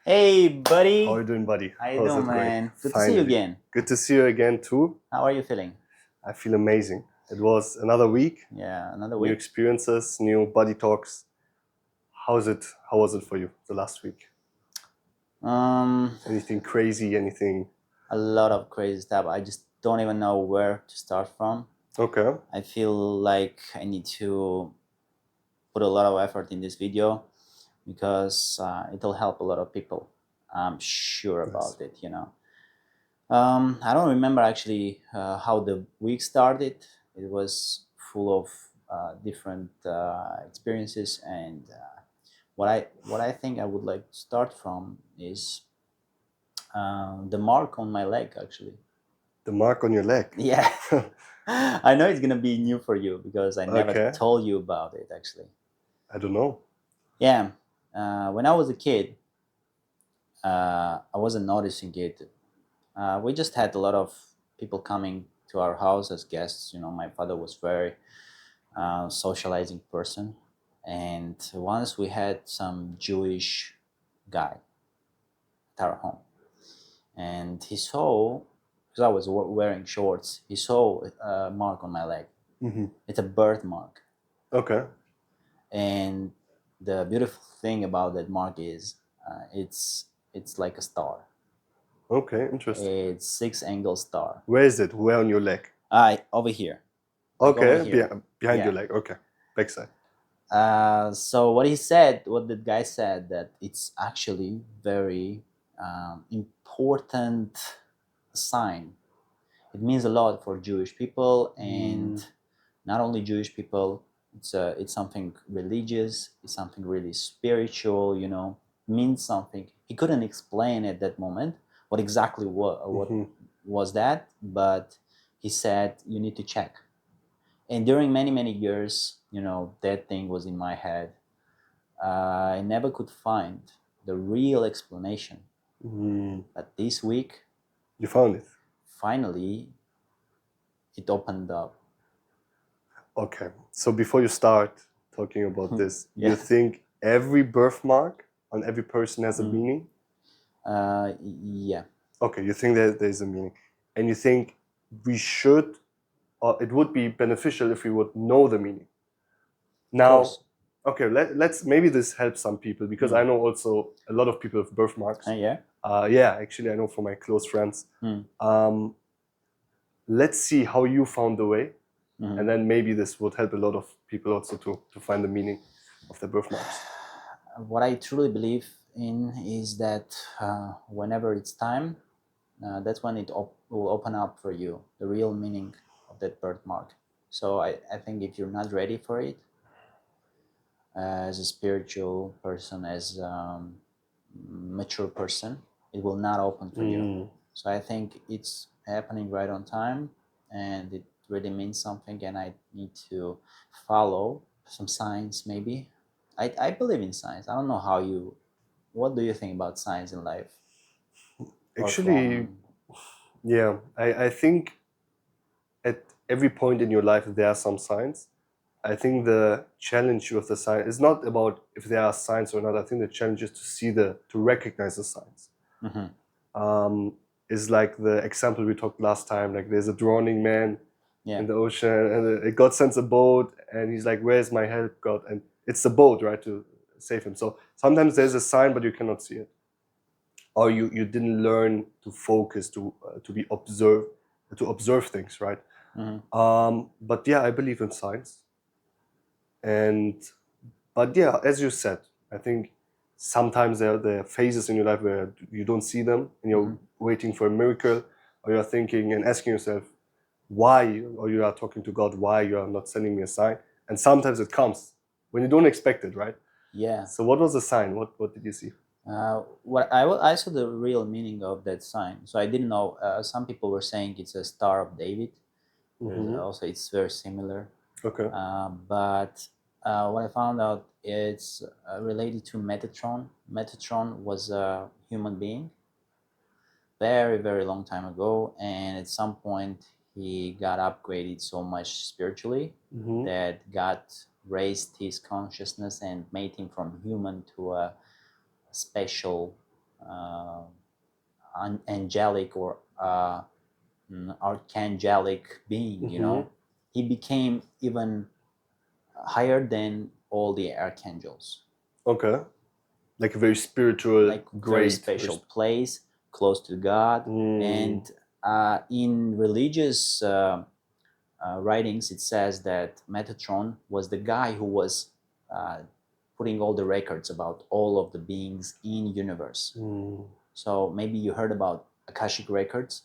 Hey, buddy. How are you doing, buddy? How you How's doing, it going? man? Good to see you Finally. again. Good to see you again too. How are you feeling? I feel amazing. It was another week, Yeah, another new week. experiences, new body talks. How's it? How was it for you the last week? Anything crazy? Anything? A lot of crazy stuff. I just don't even know where to start from. Okay. I feel like I need to put a lot of effort in this video because it'll help a lot of people. I'm sure about it. I don't remember actually how the week started. It was full of different experiences, and what I think I would like to start from is the mark on my leg. Actually, The mark on your leg. yeah, I know it's gonna be new for you because I never Okay. told you about it. Actually, I don't know. yeah, when I was a kid, I wasn't noticing it. We just had a lot of people coming to our house as guests. My father was very socializing person, and once we had some Jewish guy at our home, and he saw, because I was wearing shorts, he saw a mark on my leg. Mm-hmm. It's a birthmark, Okay. and the beautiful thing about that mark is it's like a star. Okay. Interesting. It's 6-angle star. Where is it? Where on your leg? Over here. Like Okay. over here. Behind Yeah. your leg. Okay. Backside. So what the guy said, that it's actually very important sign. It means a lot for Jewish people, and not only Jewish people. It's something religious. It's something really spiritual. Means something. He couldn't explain at that moment what exactly what was that, but he said you need to check. And during many years, that thing was in my head. I never could find the real explanation. But this week, You found it. finally, it opened up. Okay. So before you start talking about this, Yeah. you think every birthmark on every person has a meaning? Yeah. Okay, you think that there's a meaning. And you think we should, or it would be beneficial if we would know the meaning. Now, Of course. okay, let's maybe this helps some people, because I know also a lot of people with birthmarks. Yeah. Yeah, actually, I know from my close friends. Let's see how you found the way, and then maybe this would help a lot of people also to find the meaning of their birthmarks. What I truly believe in is that whenever it's time, that's when it will open up for you the real meaning of that birthmark. So I think if you're not ready for it, as a spiritual person, as a mature person, it will not open for you. So I think it's happening right on time, and it really means something, and I need to follow some signs maybe. I believe in science. I don't know what do you think about science in life? Actually, yeah, I think at every point in your life there are some signs. I think the challenge with the sign is not about if there are signs or not. I think the challenge is to recognize the signs. Is like the example we talked last time. Like there's a drowning man in the ocean, and God sends a boat, and he's like, "Where's my help, God?" And it's the boat, right, to save him. So sometimes there's a sign, but you cannot see it, or you didn't learn to focus, to observe things, right? But yeah, I believe in science. But yeah, as you said, I think sometimes there are phases in your life where you don't see them, and you're waiting for a miracle, or you're thinking and asking yourself why, or you are talking to God, why you are not sending me a sign. And sometimes it comes when you don't expect it, right? Yeah. So what was the sign? What did you see? I saw the real meaning of that sign. So I didn't know. Some people were saying it's a Star of David. Also, it's very similar. Okay. But what I found out, it's related to Metatron. Metatron was a human being very long time ago, and at some point he got upgraded so much spiritually that God raised his consciousness and made him from human to a special uh, angelic or archangelic being. You know, he became even higher than all the archangels. Okay. Like a very spiritual, Like very great, special place, close to God. And in religious writings, it says that Metatron was the guy who was putting all the records about all of the beings in universe. So maybe you heard about Akashic records.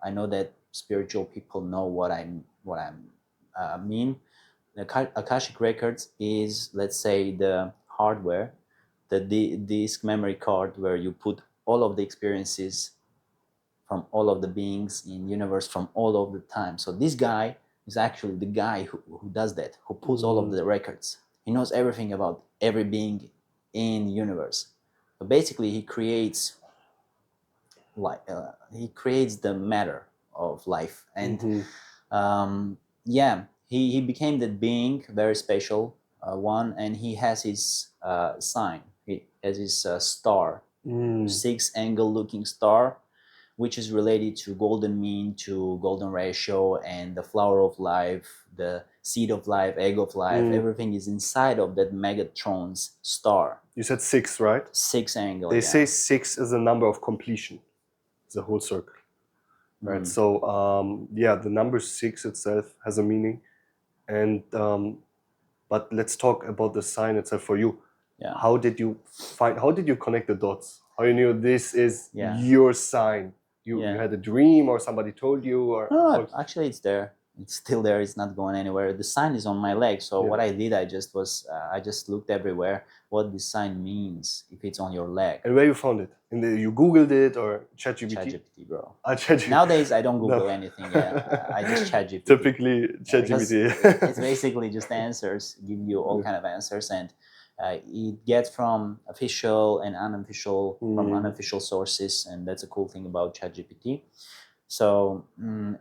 I know that spiritual people know what I mean. The Akashic records is, let's say, the hardware, the disk memory card where you put all of the experiences from all of the beings in universe from all of the time. So this guy is actually the guy who does that, who puts all of the records. He knows everything about every being in universe. So basically, he creates the matter of life, and yeah, he became that being, very special one, and he has his sign. He has his star, 6-angle looking star, which is related to golden mean, to golden ratio, and the flower of life, the seed of life, egg of life. Everything is inside of that Megatron's star. You said 6, right? 6-angle. They yeah. say 6 is a number of completion. It's a whole circle. Right. So yeah, the number 6 itself has a meaning, and but let's talk about the sign itself for you. Yeah. How did you connect the dots? How you knew this is Yeah. your sign? You Yeah. had a dream, or somebody told you, or No, actually, it's there. It's still there. It's not going anywhere. The sign is on my leg. So Yeah. what I did, I just looked everywhere what this sign means if it's on your leg. And where you found it? You Googled it or ChatGPT? ChatGPT, bro. ChatGPT. Nowadays, I don't Google anything. Yeah, I just ChatGPT. Typically, ChatGPT. It's basically just answers, give you all kind of answers, and it gets from official and unofficial, from unofficial sources, and that's a cool thing about ChatGPT. So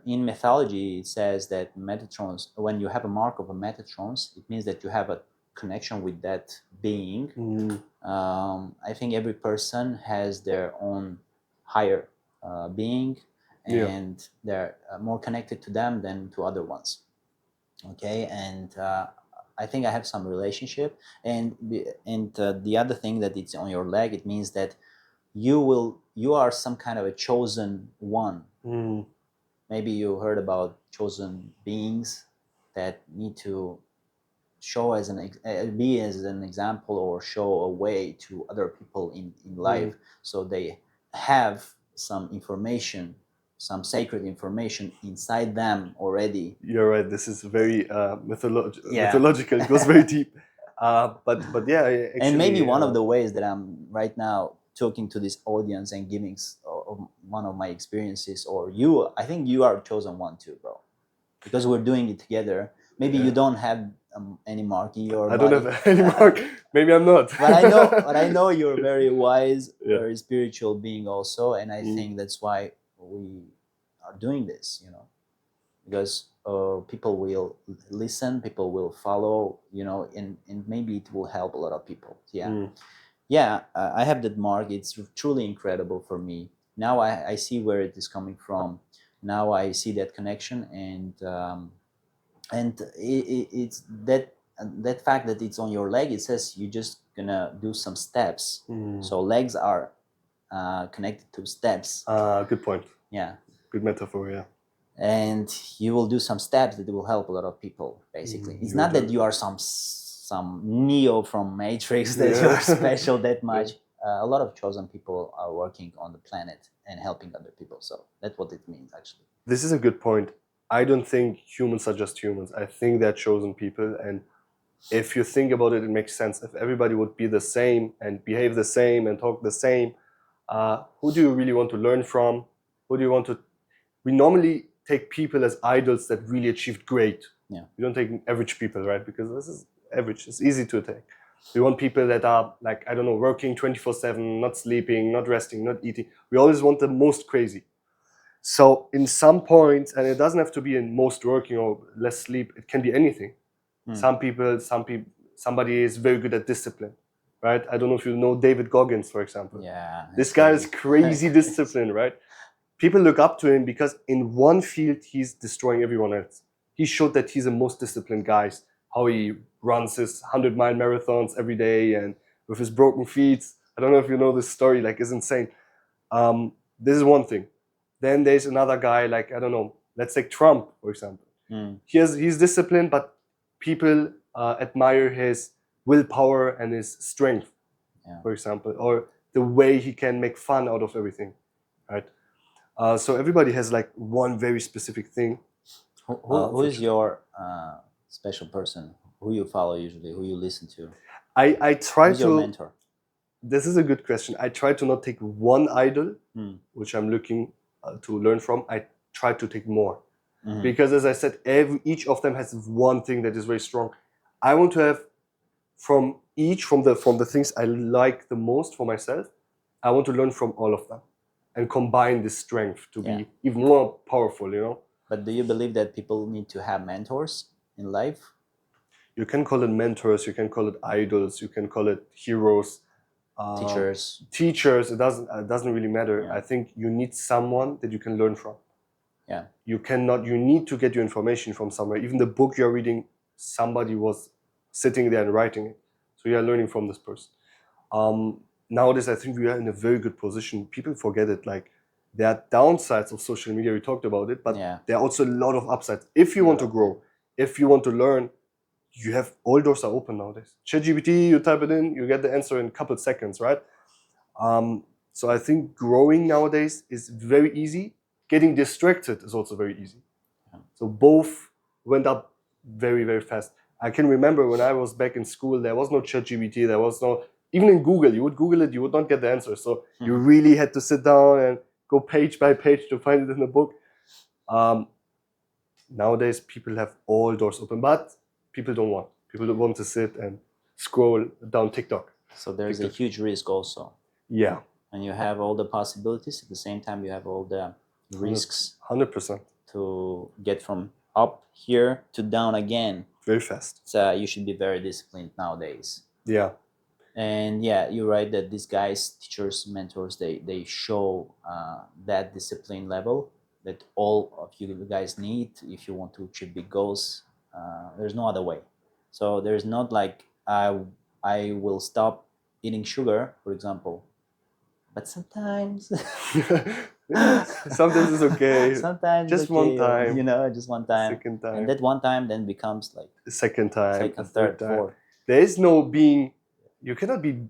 in mythology, it says that Metatrons, when you have a mark of a Metatrons, it means that you have a connection with that being. I think every person has their own higher being, and they're more connected to them than to other ones. Okay, and I think I have some relationship, and the other thing that it's on your leg, it means that you are some kind of a chosen one. Maybe you heard about chosen beings that need to show as be as an example, or show a way to other people in life. So they have some information, some sacred information inside them already. You're right. This is very Yeah. mythological. It goes very deep. But yeah, actually, And maybe one of the ways that I'm right now talking to this audience and giving one of my experiences, or you, I think you are a chosen one too, bro, because we're doing it together. Maybe you don't have any mark in your I body. don't have any mark. Maybe I'm not. But I know you're very wise, very spiritual being also, and I think that's why we are doing this, because people will listen, people will follow, and maybe it will help a lot of people. Yeah, I have that mark. It's truly incredible for me. Now I see where it is coming from. Now I see that connection, and it's that fact that it's on your leg. It says you're just gonna do some steps. So legs are connected to steps. Good point. Yeah. Good metaphor. Yeah. And you will do some steps that will help a lot of people. Basically, it's not that you are some Neo from Matrix, that you're special that much. A lot of chosen people are working on the planet and helping other people. So that's what it means, actually. This is a good point. I don't think humans are just humans. I think they're chosen people, and if you think about it, it makes sense. If everybody would be the same and behave the same and talk the same, who do you really want to learn from? Who do you want to? We normally take people as idols that really achieved great. Yeah. We don't take average people, right? Because this is average. It's easy to take. We want people that are, like, I don't know, working 24/7, not sleeping, not resting, not eating. We always want the most crazy. So in some points, and it doesn't have to be in most working or less sleep, it can be anything. Somebody is very good at discipline. right? I don't know if you know David Goggins, for example. Yeah. This it's guy is crazy. crazy disciplined, right? People look up to him because in one field he's destroying everyone else. He showed that he's the most disciplined guy. How he runs his 100-mile marathons every day and with his broken feet. I don't know if you know this story, like it's insane. This is one thing. Then there's another guy, like, I don't know, let's take Trump, for example. He's disciplined, but people admire his willpower and his strength, for example, or the way he can make fun out of everything, right? So everybody has like one very specific thing. Who is your special person? Who you follow usually? Who you listen to? I try Who's to. your mentor? This is a good question. I try to not take one idol, which I'm looking to learn from. I try to take more, because as I said, each of them has one thing that is very strong. I want to have from the things I like the most for myself. I want to learn from all of them, and combine this strength to be even more powerful. You know. But do you believe that people need to have mentors in life? You can call it mentors. You can call it idols. You can call it heroes. Teachers, it doesn't really matter. I think you need someone that you can learn from. You need to get your information from somewhere. Even the book you're reading, somebody was sitting there and writing it, so you are learning from this person. Nowadays I think we are in a very good position. People forget it, like there are downsides of social media, we talked about it, but there are also a lot of upsides. If you want to grow, if you want to learn, you have all doors are open nowadays. ChatGPT, you type it in, you get the answer in a couple seconds, right? So I think growing nowadays is very easy. Getting distracted is also very easy. So both went up very, very fast. I can remember when I was back in school, there was no ChatGPT, there was no, even in Google, you would Google it, you would not get the answer. So you really had to sit down and go page by page to find it in the book. Nowadays, people have all doors open, but people don't want. People don't want to sit and scroll down TikTok. So there's a huge risk also. Yeah. And you have all the possibilities. At the same time, you have all the risks. 100%. To get from up here to down again. Very fast. So you should be very disciplined nowadays. Yeah. And yeah, you're right that these guys, teachers, mentors, they show that discipline level that all of you guys need if you want to achieve big goals. There's no other way. So there's not like I will stop eating sugar, for example. But sometimes sometimes it's okay. Sometimes just okay, one time. Just one time. Second time. And that one time then becomes like second time, second, third, fourth. There is no being. You cannot be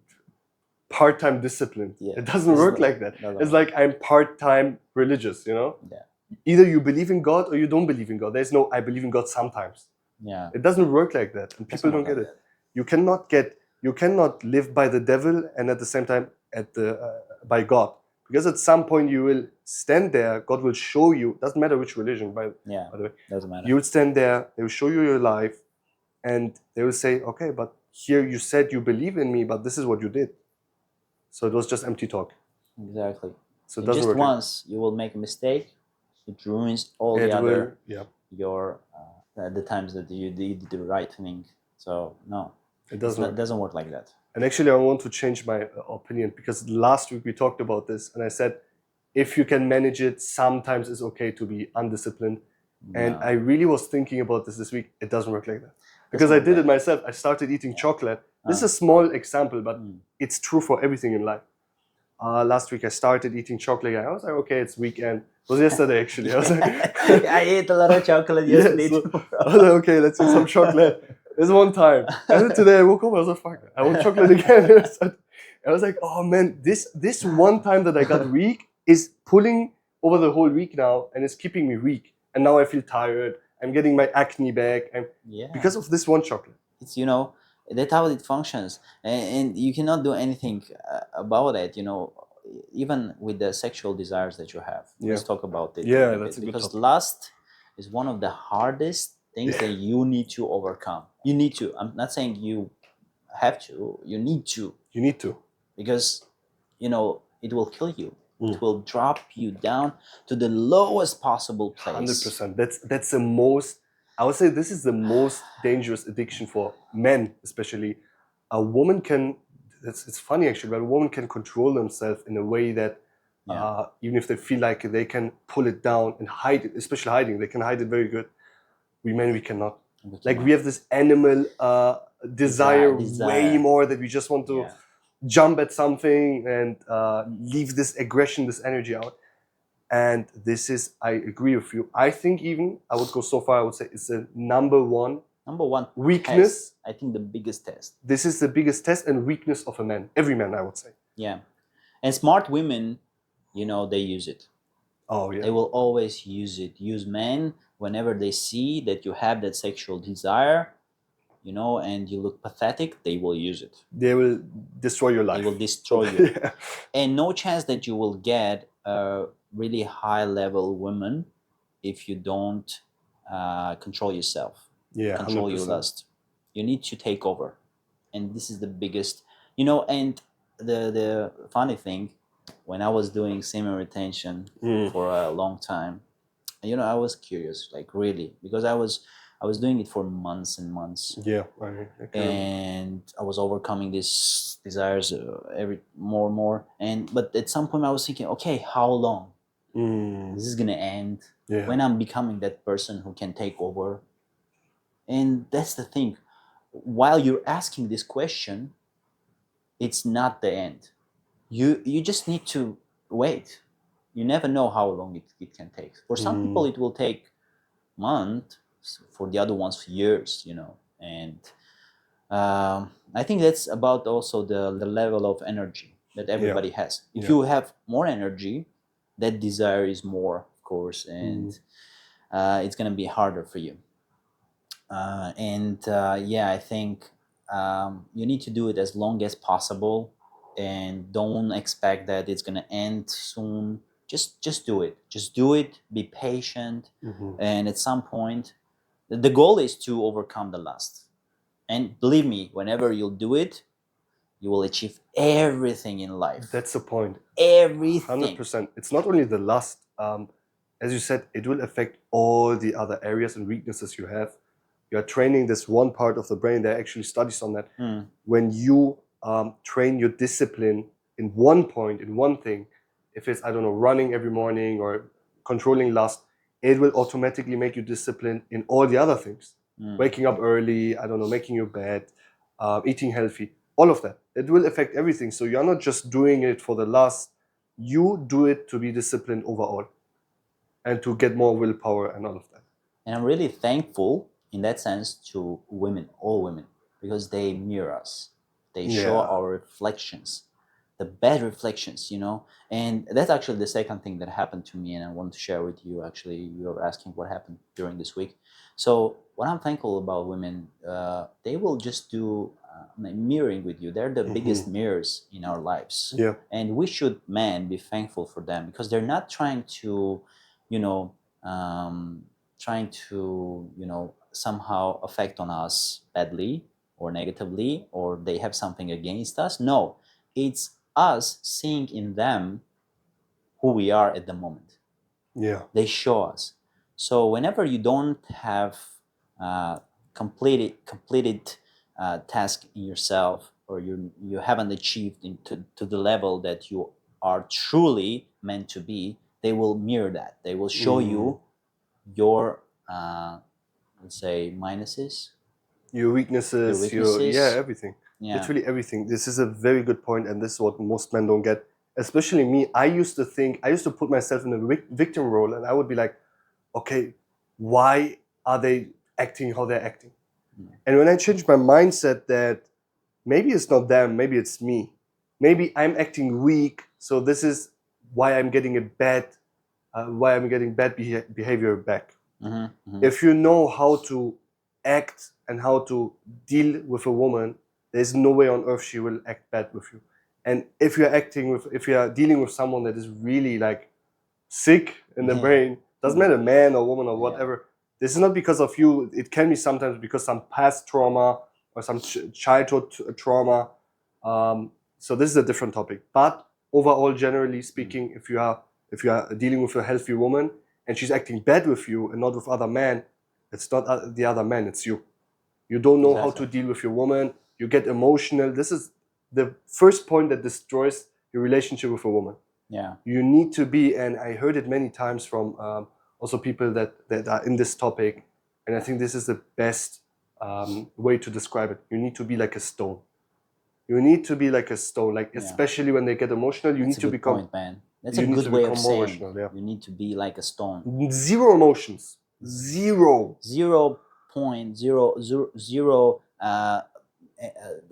part-time disciplined. It doesn't work like that. It's like I'm part-time religious. Either you believe in God or you don't believe in God. There's no I believe in God sometimes. It doesn't work like that, and people don't get it. You cannot live by the devil and at the same time by God, because at some point you will stand there. God will show you. Doesn't matter which religion, by the way. Doesn't matter. You will stand there. They will show you your life, and they will say, "Okay, but here you said you believe in me, but this is what you did." So it was just empty talk. Exactly. So just once you will make a mistake, it ruins all the other the times that you did the right thing. So no, it doesn't work like that. And actually, I want to change my opinion, because last week we talked about this, and I said, if you can manage it, sometimes it's okay to be undisciplined. No. And I really was thinking about this week. It doesn't work like that, because I did it myself. I started eating chocolate. This is a small example, but it's true for everything in life. Last week I started eating chocolate. I was like, okay, it's weekend. It was yesterday actually. I was like, I ate a lot of chocolate yesterday. So I was like, okay, let's eat some chocolate. There's one time. And then today I woke up, I was like, fuck, I want chocolate again. I was like, oh man, this one time that I got weak is pulling over the whole week now, and it's keeping me weak. And now I feel tired. I'm getting my acne back, and because of this one chocolate. It's that's how it functions, and you cannot do anything about it. Even with the sexual desires that you have. Let's talk about it. Yeah, that's a good because topic. lust is one of the hardest things that you need to overcome. You need to. I'm not saying you have to. You need to. You need to. Because, it will kill you. It will drop you down to the lowest possible place. 100%. That's the most. I would say this is the most dangerous addiction for men, especially. A woman can it's funny actually, but a woman can control themselves in a way that even if they feel like they can pull it down and hide it, especially hiding, they can hide it very good. We men, we cannot. Like we have this animal desire way more, that we just want to jump at something and leave this aggression, this energy out. And this is, I agree with you. I think even I would go so far, I would say it's the number one weakness. Test. I think the biggest test. This is the biggest test and weakness of a man. Every man, I would say. Yeah. And smart women, they use it. Oh, yeah. They will always use it. Use men whenever they see that you have that sexual desire, and you look pathetic, they will use it. They will destroy your life. They will destroy you. Yeah. And no chance that you will get a really high-level woman if you don't control yourself. Yeah, control 100%. Your lust. You need to take over. And this is the biggest, and the funny thing, when I was doing semen retention for a long time, I was curious, like really, because I was doing it for months and months. Yeah, and I was overcoming these desires more and more. But at some point I was thinking, okay, how long? This is gonna end. Yeah. When I'm becoming that person who can take over. And that's the thing. While you're asking this question, it's not the end. You just need to wait. You never know how long it can take. For some people, it will take months. For the other ones, years. And I think that's about also the level of energy that everybody has. If you have more energy, that desire is more, of course, and it's gonna be harder for you. I think you need to do it as long as possible, and don't expect that it's gonna end soon. Just do it. Just do it. Be patient, and at some point, the goal is to overcome the lust. And believe me, whenever you'll do it, you will achieve everything in life. That's the point. Everything. 100%. It's not only the lust. As you said, it will affect all the other areas and weaknesses you have. You are training this one part of the brain. There are actually studies on that. When you train your discipline in one point, in one thing, if it's, I don't know, running every morning or controlling lust, it will automatically make you disciplined in all the other things. Waking up early, I don't know, making your bed, eating healthy, all of that. It will affect everything. So you're not just doing it for the lust. You do it to be disciplined overall and to get more willpower and all of that. And I'm really thankful in that sense to women, all women, because they mirror us. They show our reflections, the bad reflections, And that's actually the second thing that happened to me, and I want to share with you. Actually, you were asking what happened during this week. So what I'm thankful about women, they will just do mirroring with you. They're the biggest mirrors in our lives. Yeah. And we should, men, be thankful for them, because they're not trying to, somehow affect on us badly or negatively, or they have something against us. No, it's us seeing in them who we are at the moment. Yeah. They show us. So whenever you don't have completed task in yourself, or you haven't achieved to the level that you are truly meant to be, they will mirror that. They will show you your let's say minuses, your weaknesses, everything. Literally everything. This is a very good point, and this is what most men don't get. Especially me, I used to put myself in a victim role, and I would be like, okay, why are they acting how they're acting? And when I changed my mindset that maybe it's not them, maybe it's me. Maybe I'm acting weak, so this is why I'm getting bad behavior back. If you know how to act and how to deal with a woman, there's no way on earth she will act bad with you. And if you're dealing with someone that is really like sick in the brain, doesn't matter man or woman or whatever, this is not because of you. It can be sometimes because some past trauma or some childhood trauma. So this is a different topic. But overall, generally speaking, if you are dealing with a healthy woman and she's acting bad with you and not with other men, it's not the other man, it's you. You don't know how to deal with your woman. You get emotional. This is the first point that destroys your relationship with a woman. Yeah. You need to be, and I heard it many times from also people that are in this topic, and I think this is the best way to describe it. You need to be like a stone. You need to be like a stone, like especially when they get emotional. You That's need to a good become. point, man. That's you a need good to way of become more saying emotional, yeah. you need to be like a stone. Zero emotions. Zero. 0.000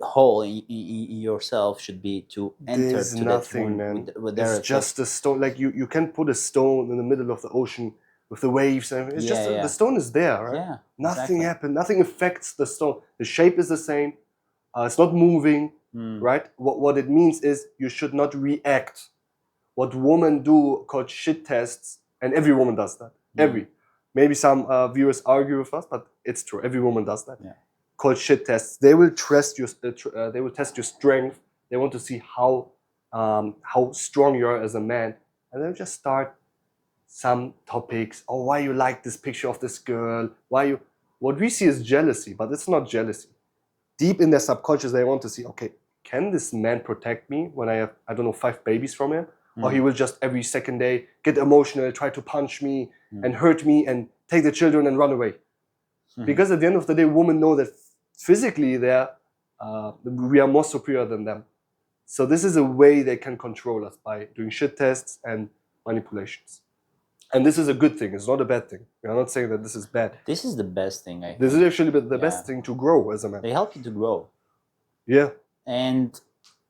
hole in yourself should be to enter There's to nothing, that man. with their It's just a stone. Like you can put a stone in the middle of the ocean with the waves, and it's just the stone is there, right? Yeah, Nothing exactly. happened. Nothing affects the stone. The shape is the same. It's not moving, right? What it means is you should not react. What women do called shit tests, and every woman does that. Maybe some viewers argue with us, but it's true. Every woman does that. Yeah. Called shit tests. They will test your. They will test your strength. They want to see how strong you are as a man, and they'll just start some topics. Oh, why you like this picture of this girl? Why you? What we see is jealousy, but it's not jealousy. Deep in their subconscious, they want to see. Okay, can this man protect me when I have, I don't know, 5 babies from him? Or he will just every second day get emotional, try to punch me and hurt me and take the children and run away. Because at the end of the day, women know that physically we are more superior than them. So this is a way they can control us, by doing shit tests and manipulations. And this is a good thing. It's not a bad thing. We are not saying that this is bad. This is the best thing, I think. This is actually the best thing to grow as a man. They help you to grow. Yeah. And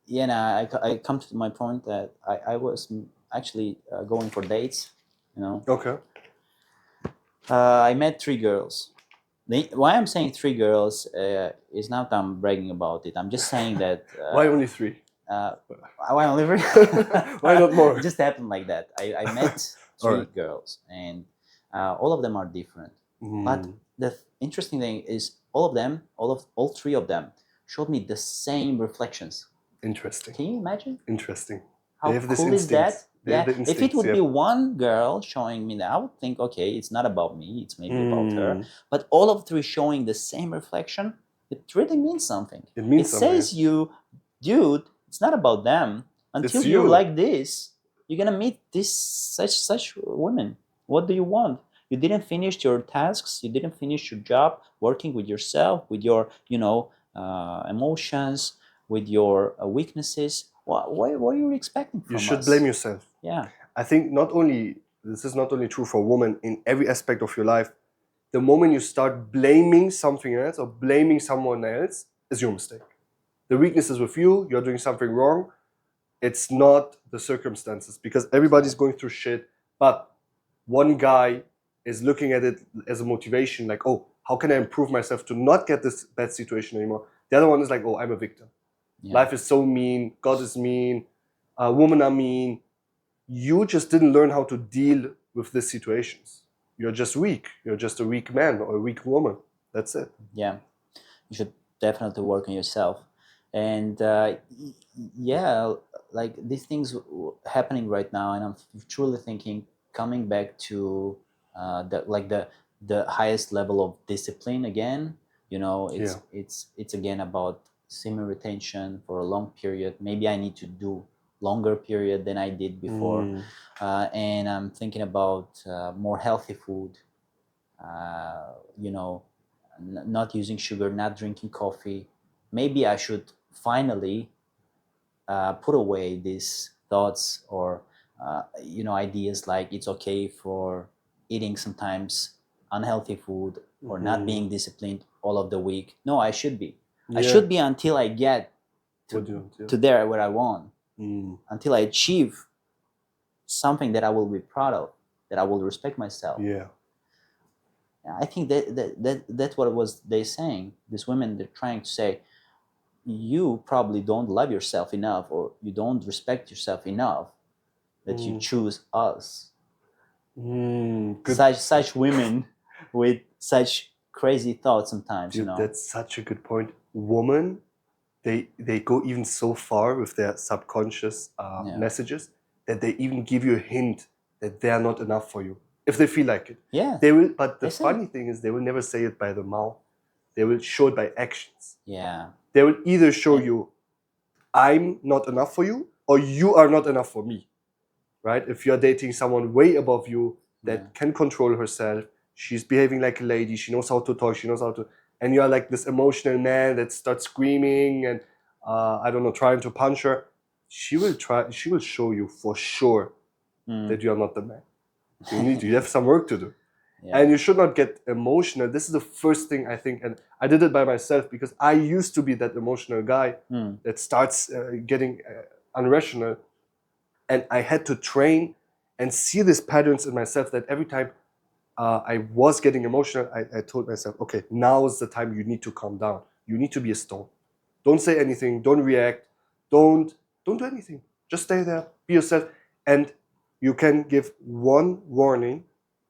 I come to my point that I was actually going for dates, Okay. I met 3 girls. Why I'm saying 3 girls is not that I'm bragging about it. I'm just saying that. Why only 3? Why only 3? Why not more? It just happened like that. I met 3 girls, and all of them are different. But the interesting thing is, all 3 of them showed me the same reflections. Interesting. Can you imagine? Interesting. How they have cool is that? If it would be one girl showing me that, I would think, okay, it's not about me, it's maybe about her. But all of 3 showing the same reflection, it really means something. It says you, dude, it's not about them. Until It's you're you. like this, you're gonna meet such women. What do you want? You didn't finish your tasks. You didn't finish your job working with yourself, with your emotions, with your weaknesses. What are you expecting from us? You should blame yourself. Yeah. I think this is not only true for women in every aspect of your life. The moment you start blaming something else or blaming someone else, is your mistake. The weakness is with you. You're doing something wrong. It's not the circumstances, because everybody's going through shit. But one guy is looking at it as a motivation, like, oh, how can I improve myself to not get this bad situation anymore? The other one is like, oh, I'm a victim. Yeah. Life is so mean. God is mean. Women are mean. You just didn't learn how to deal with these situations. You're just weak. You're just a weak man or a weak woman. That's it. Yeah. You should definitely work on yourself. And like these things happening right now, and I'm truly thinking, coming back to the highest level of discipline again. It's again about semen retention for a long period. Maybe I need to do longer period than I did before. And I'm thinking about more healthy food, not using sugar, not drinking coffee. Maybe I should finally put away these thoughts or ideas like it's okay for eating sometimes unhealthy food or not being disciplined all of the week. No, I should be. I should be until I get to there where I want. Until I achieve something that I will be proud of, that I will respect myself. Yeah. I think that's what it was they saying. These women, they're trying to say, you probably don't love yourself enough, or you don't respect yourself enough, that you choose us. Such women with such crazy thoughts sometimes. Dude, that's such a good point. Women, they go even so far with their subconscious messages that they even give you a hint that they are not enough for you if they feel like it. Yeah. They will. But the funny thing is, they will never say it by the mouth. They will show it by actions. Yeah. They will either show you, I'm not enough for you, or you are not enough for me, right? If you're dating someone way above you that can control herself, she's behaving like a lady, she knows how to talk, she knows how to, and you're like this emotional man that starts screaming and I don't know, trying to punch her, she will show you for sure that you are not the man. You have some work to do. Yeah. And you should not get emotional. This is the first thing I think, and I did it by myself because I used to be that emotional guy that starts getting irrational, and I had to train and see these patterns in myself that every time I was getting emotional, I told myself, okay, now is the time you need to calm down. You need to be a stone. Don't say anything. Don't react. Don't do anything. Just stay there. Be yourself. And you can give one warning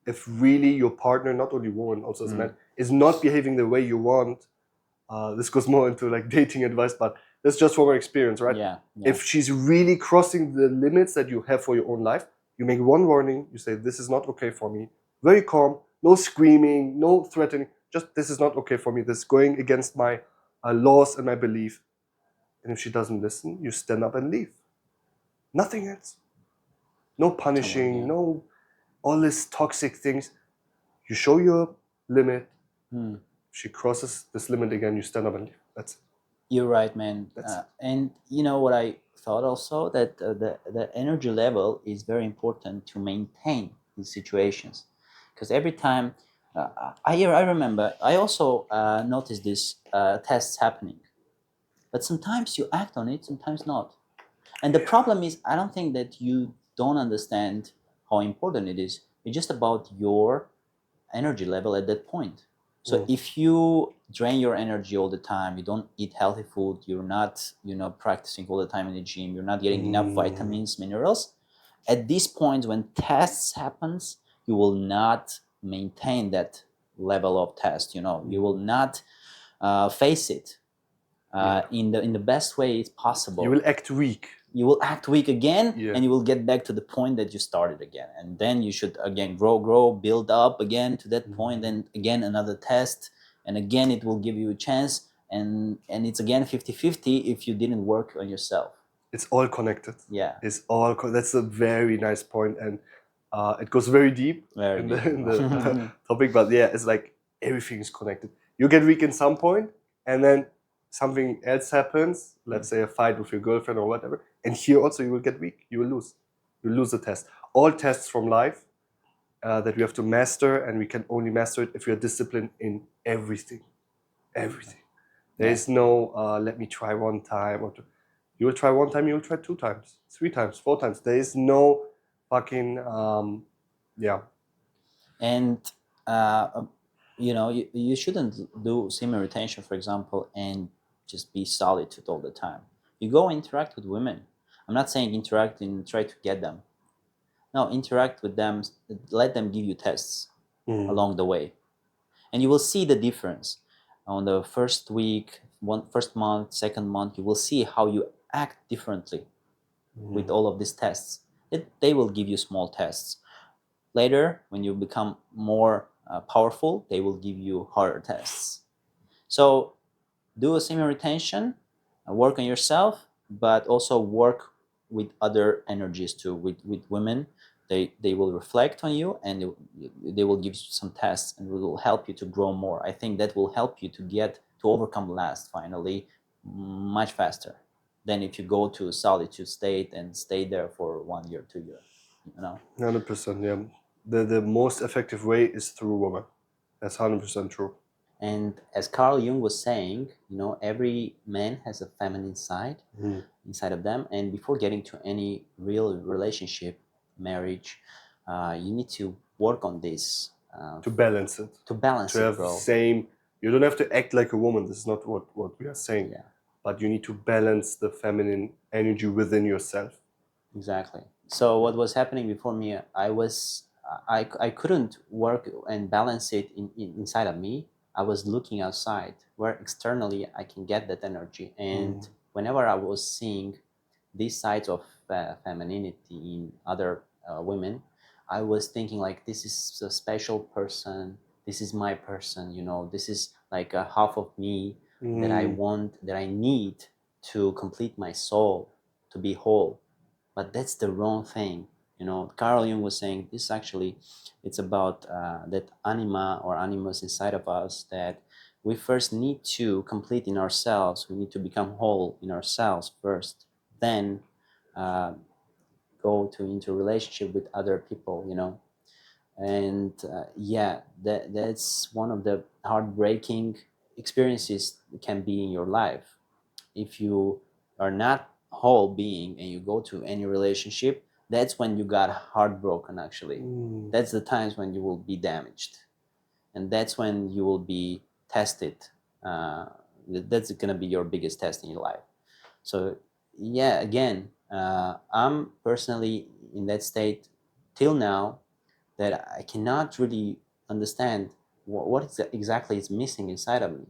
if really your partner, not only woman, also as a man, is not behaving the way you want. This goes more into like dating advice, but that's just from our experience, right? Yeah. If she's really crossing the limits that you have for your own life, you make one warning. You say, this is not okay for me. Very calm. No screaming. No threatening. Just, this is not okay for me. This is going against my laws and my belief. And if she doesn't listen, you stand up and leave. Nothing else. No punishing, no all these toxic things. You show your limit. If she crosses this limit again, you stand up and leave. That's it. You're right, man. And you know what I thought also, that the energy level is very important to maintain these situations, because every time I remember, I also noticed this tests happening, but sometimes you act on it, sometimes not. And the problem is, I don't think that you don't understand how important it is. It's just about your energy level at that point. So if you drain your energy all the time, you don't eat healthy food, you're not, practicing all the time in the gym, you're not getting enough vitamins, minerals, at this point when tests happens, you will not maintain that level of test. You will not face it in the best way it's possible. You will act weak. You will act weak again, and you will get back to the point that you started again. And then you should again grow, build up again to that point, and again another test, and again it will give you a chance, and it's again 50-50 if you didn't work on yourself. It's all connected. Yeah. It's all that's a very nice point, and it goes very deep in the topic, but yeah, it's like everything is connected. You get weak in some point, and then something else happens, let's say a fight with your girlfriend or whatever, and here also you will get weak, you will lose. You lose the test. All tests from life that we have to master, and we can only master it if we are disciplined in everything. Everything. There is no, let me try one time or two. You will try one time, you will try 2 times, 3 times, 4 times. There is no fucking, And you shouldn't do semen retention, for example, and just be solitude all the time. You go interact with women. I'm not saying interact and try to get them. No, interact with them. Let them give you tests along the way, and you will see the difference on the first week, first month, second month. You will see how you act differently with all of these tests. They will give you small tests. Later, when you become more powerful, they will give you harder tests. So do a semen retention, work on yourself, but also work with other energies too. With women, they will reflect on you, and they will give you some tests, and it will help you to grow more. I think that will help you to overcome lust finally much faster than if you go to a solitude state and stay there for 1 year, 2 years. 100%, yeah. The most effective way is through a woman. That's 100% true. And as Carl Jung was saying, every man has a feminine side inside of them. And before getting to any real relationship, marriage, you need to work on this. To balance it. To balance to it, have bro. You don't have to act like a woman. This is not what we are saying. Yeah. But you need to balance the feminine energy within yourself. Exactly. So what was happening before me, I couldn't work and balance it inside of me. I was looking outside where externally I can get that energy. And whenever I was seeing these sides of femininity in other women, I was thinking like, this is a special person. This is my person. This is like a half of me that I want, that I need to complete my soul, to be whole. But that's the wrong thing. Carl Jung was saying this actually, it's about that anima or animus inside of us that we first need to complete in ourselves. We need to become whole in ourselves first, then uh, go into relationship with other people. And yeah, that's one of the heartbreaking experiences that can be in your life. If you are not whole being and you go to any relationship, that's when you got heartbroken actually. That's the times when you will be damaged, and that's when you will be tested. uh, that's going to be your biggest test in your life. So yeah, again, I'm personally in that state till now, that I cannot really understand what exactly is missing inside of me.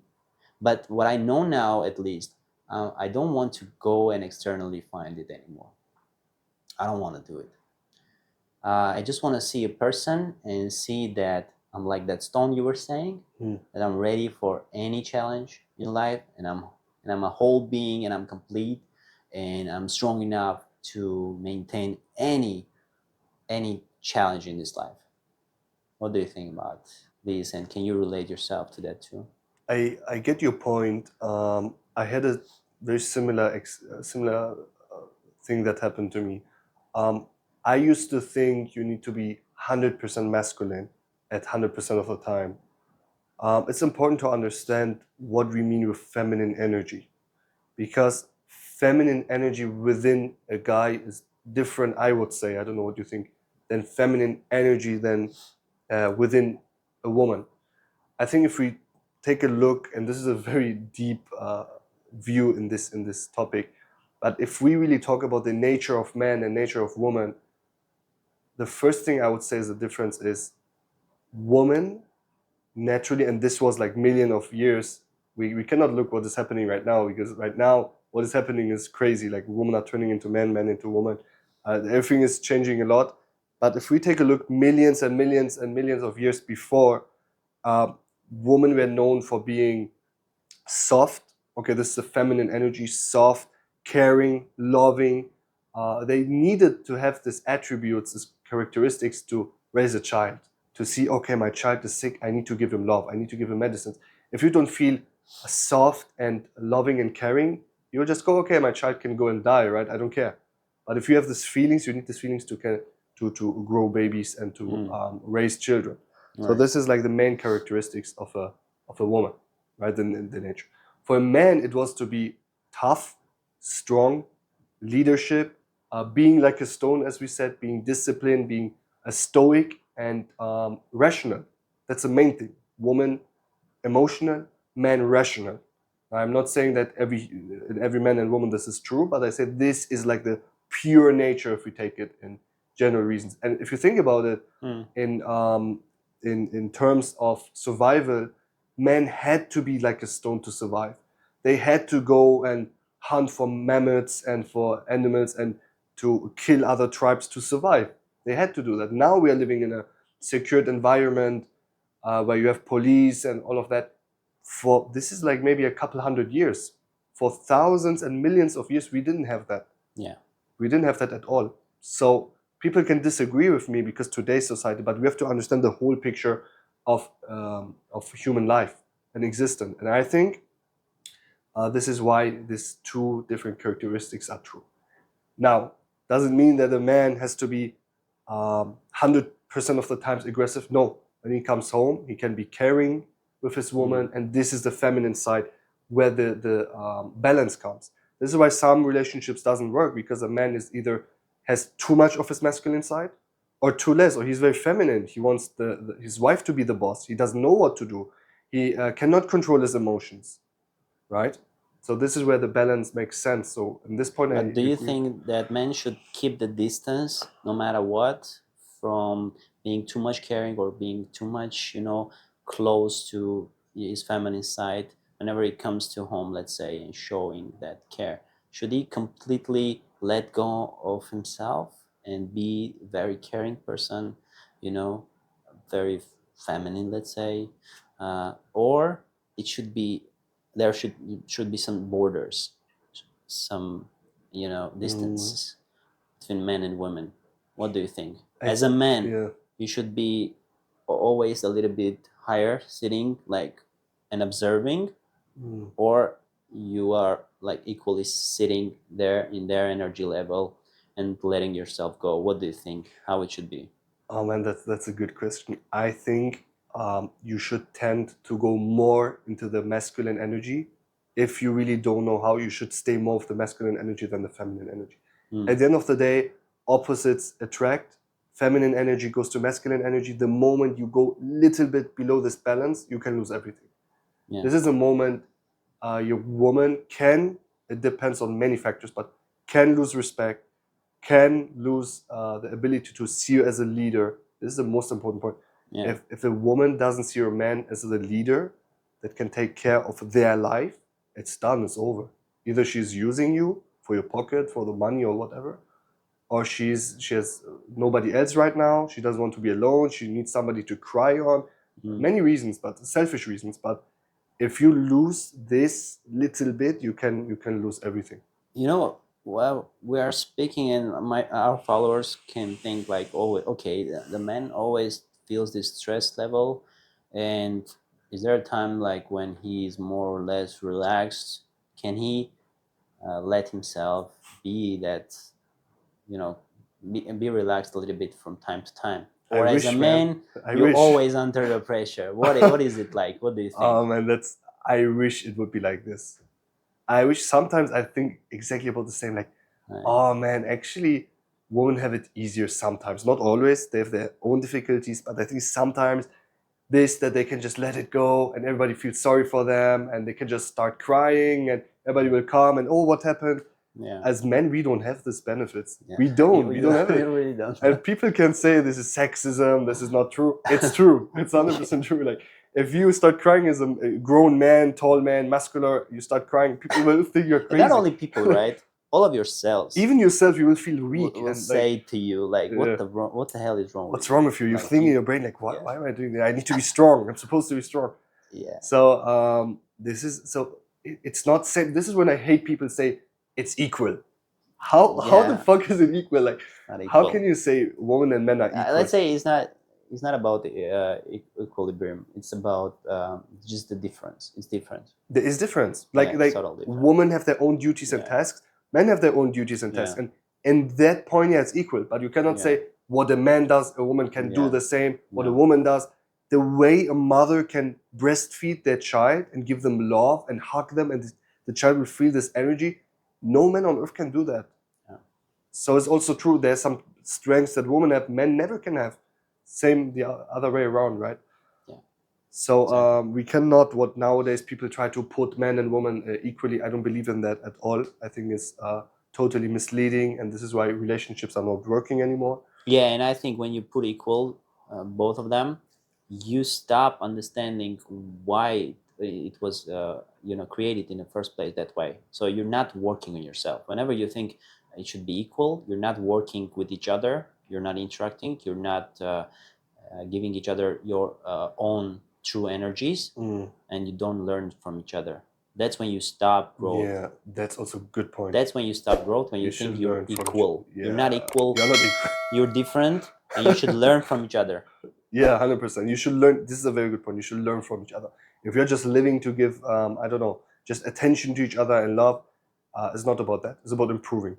But what I know now, at least, I don't want to go and externally find it anymore. I don't want to do it. I just want to see a person and see that I'm like that stone you were saying, that I'm ready for any challenge in life, and I'm a whole being, and I'm complete, and I'm strong enough to maintain any challenge in this life. What do you think about this, and can you relate yourself to that too? I get your point. I had a very similar thing that happened to me. Um, I used to think you need to be 100% masculine at 100% of the time. It's important to understand what we mean with feminine energy, because feminine energy within a guy is different, I would say, I don't know what you think, than feminine energy than within a woman. I think if we take a look, and this is a very deep view in this topic, but if we really talk about the nature of man and nature of woman, the first thing I would say is the difference is woman naturally, and this was like million of years. We cannot look what is happening right now, because right now what is happening is crazy. Like women are turning into men, men into women. Everything is changing a lot. But if we take a look millions and millions and millions of years before, uh, women were known for being soft. Okay, this is a feminine energy, soft, caring, loving. They needed to have these attributes, these characteristics to raise a child. To see, okay, my child is sick, I need to give him love, I need to give him medicines. If you don't feel soft and loving and caring, you'll just go, okay, my child can go and die, right? I don't care. But if you have these feelings, you need these feelings to grow babies and to raise children. So Right. this is like the main characteristics of a woman, right? In the nature. For a man, it was to be tough, strong, leadership, being like a stone, as we said, being disciplined, being a stoic and rational. That's the main thing. Woman emotional, man rational. I'm not saying that every man and woman this is true, but I said this is like the pure nature if we take it in general reasons. And if you think about it, in in terms of survival, men had to be like a stone to survive. They had to go and hunt for mammoths and for animals and to kill other tribes to survive. They had to do that. Now we are living in a secured environment where you have police and all of that. For this is like maybe a couple hundred years. For thousands and millions of years, we didn't have that. Yeah. We didn't have that at all. So people can disagree with me because today's society, but we have to understand the whole picture of human life and existence. And I think this is why these two different characteristics are true. Now, doesn't mean that a man has to be 100% of the times aggressive. No, when he comes home, he can be caring with his woman, and this is the feminine side where the balance comes. This is why some relationships doesn't work, because a man is either has too much of his masculine side or too less, or he's very feminine. He wants his wife to be the boss. He doesn't know what to do. He cannot control his emotions, right? So this is where the balance makes sense. So in this point, I But do you agree. think that men should keep the distance no matter what, from being too much caring or being too much, close to his feminine side whenever it comes to home, let's say, and showing that care? Should he completely let go of himself and be a very caring person, you know, very feminine, let's say, or it should be there should be some borders. some, distance between men and women. What do you think? I As a man, yeah. you should be always a little bit higher, sitting like and observing, Mm. or you are like equally sitting there in their energy level and letting yourself go. What do you think? How it should be? Oh man, that's a good question. I think you should tend to go more into the masculine energy. If you really don't know how, you should stay more of the masculine energy than the feminine energy. At the end of the day, opposites attract. Feminine energy goes to masculine energy. The moment you go a little bit below this balance, you can lose everything. Yeah. This is a moment your woman can, it depends on many factors, but can lose respect, can lose the ability to see you as a leader. This is the most important point. Yeah. If a woman doesn't see her man as the leader that can take care of their life, it's done, it's over. Either she's using you for your pocket, for the money or whatever, or she has nobody else right now. She doesn't want to be alone. She needs somebody to cry on. Many reasons, but selfish reasons. But if you lose this little bit, you can lose everything. Well, we are speaking, and our followers can think like, oh, okay, the man always feels this stress level, and is there a time like when he is more or less relaxed? Can he let himself be that, be relaxed a little bit from time to time? I Or as a wish, man. man, I you're wish. always under the pressure. What is it like? What do you think? And I wish it would be like this. I wish sometimes I think exactly about the same. Like, oh man, actually, women have it easier sometimes. Not always. They have their own difficulties, but I think sometimes that they can just let it go and everybody feels sorry for them and they can just start crying and everybody will come and, oh, what happened? Yeah. As men, we don't have these benefits. Yeah. We don't have it. You really don't. And people can say this is sexism, this is not true. It's true. It's 100% true. Like, if you start crying as a grown man, tall man, muscular, you start crying, people will think you're crazy. Not only people, right? All of yourselves. Even yourself, you will feel weak. Will and say to you like, Yeah. what the hell is wrong? What's wrong with you? You Like, think in your brain like, why am I doing that? I need to be strong. I'm supposed to be strong. Yeah. So it's not said. This is when I hate people say it's equal. How the fuck is it equal? Like, Not equal. how can you say women and men are equal? Let's say it's not about equilibrium. It's about just the difference. It's different. There is difference. Like subtle difference. Women have their own duties and tasks. Men have their own duties and tasks. And in that point, yeah, it's equal. But you cannot say what a man does, a woman can do the same. What a woman does. The way a mother can breastfeed their child and give them love and hug them, and the child will feel this energy, no man on earth can do that. Yeah. So it's also true there's some strengths that women have, men never can have. Same the other way around, right? Yeah. So we cannot, what nowadays people try to put men and women equally. I don't believe in that at all. I think it's totally misleading, and this is why relationships are not working anymore. Yeah, and I think when you put equal, both of them, you stop understanding why it was created in the first place that way. So you're not working on yourself. Whenever you think it should be equal, you're not working with each other. You're not interacting. You're not giving each other your own true energies, and you don't learn from each other. That's when you stop growth. Yeah, that's also a good point. That's when you stop growth, when you think you're equal. Yeah. You're not equal. You're not equal. You're different, and you should learn from each other. Yeah, 100%. You should learn. This is a very good point. You should learn from each other. If you're just living to give, I don't know, just attention to each other and love, it's not about that. It's about improving.